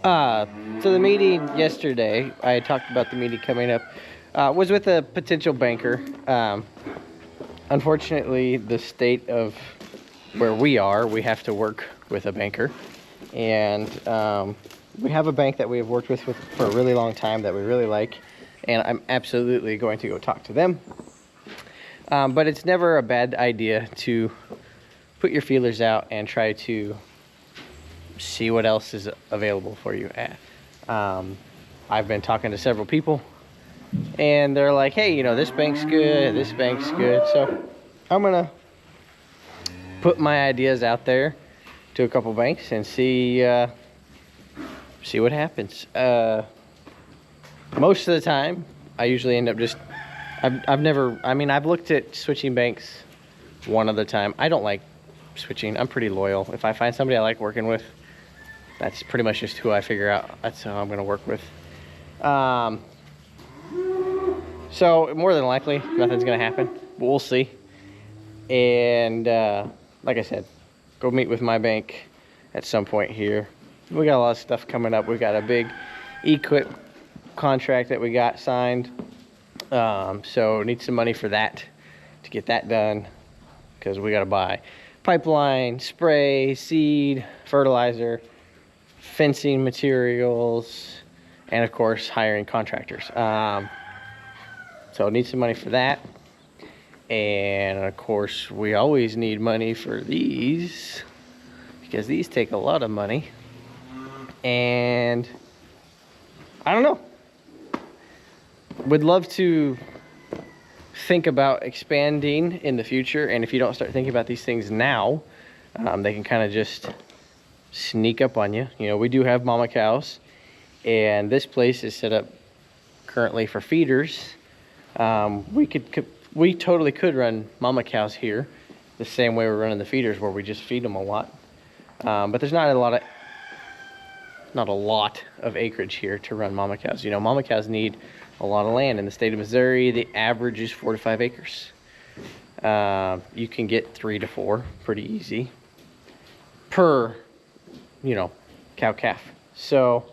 So the meeting yesterday, I had talked about the meeting coming up, was with a potential banker. Unfortunately, the state of where we are, we have to work with a banker. And we have a bank that we have worked with for a really long time that we really like. And I'm absolutely going to go talk to them. But it's never a bad idea to put your feelers out and try to see what else is available for you. I've been talking to several people and they're like, hey, this bank's good, this bank's good. So I'm gonna put my ideas out there to a couple banks and see what happens. Most of the time I usually end up just I've looked at switching banks one other time. I don't like switching. I'm pretty loyal. If I find somebody I like working with, that's pretty much just who I figure out. That's who I'm going to work with. So more than likely, nothing's going to happen. But we'll see. And like I said, go meet with my bank at some point here. We got a lot of stuff coming up. We've got a big equip contract that we got signed. So need some money for that to get that done, because we got to buy pipeline, spray, seed, fertilizer, fencing materials, and of course hiring contractors. So need some money for that. And of course we always need money for these, because these take a lot of money. And I don't know, would love to think about expanding in the future. And if you don't start thinking about these things now, they can kind of just sneak up on you. We do have mama cows, and this place is set up currently for feeders. We totally could run mama cows here the same way we're running the feeders, where we just feed them a lot. But there's not a lot of acreage here to run mama cows. Mama cows need a lot of land. In the state of Missouri, the average is 4 to 5 acres. You can get 3 to 4 pretty easy per cow calf. So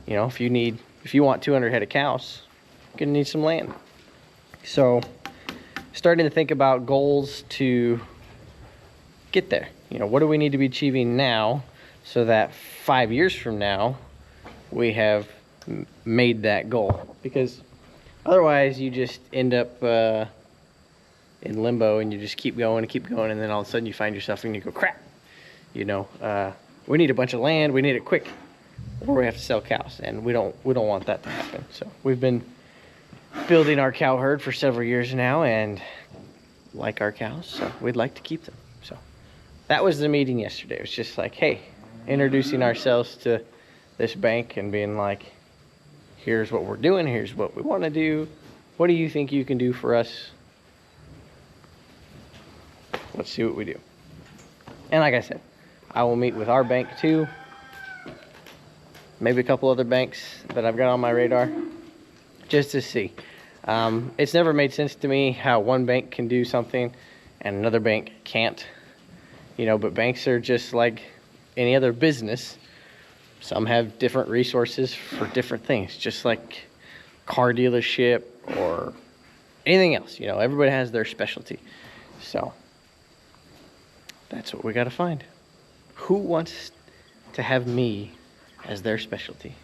if you want 200 head of cows, you're gonna need some land. So starting to think about goals to get there. What do we need to be achieving now, so that 5 years from now we have made that goal? Because otherwise you just end up in limbo, and you just keep going and keep going, and then all of a sudden you find yourself and you go, crap, we need a bunch of land, we need it quick, or we have to sell cows, and we don't want that to happen. So we've been building our cow herd for several years now and like our cows, so we'd like to keep them. So that was the meeting yesterday. It was just like, hey, introducing ourselves to this bank and being like, here's what we're doing, here's what we want to do, what do you think you can do for us? Let's see what we do. And like I said, I will meet with our bank too, maybe a couple other banks that I've got on my radar, just to see. It's never made sense to me how one bank can do something and another bank can't. But banks are just like any other business. Some have different resources for different things, just like car dealership or anything else. Everybody has their specialty. So that's what we got to find. Who wants to have me as their specialty?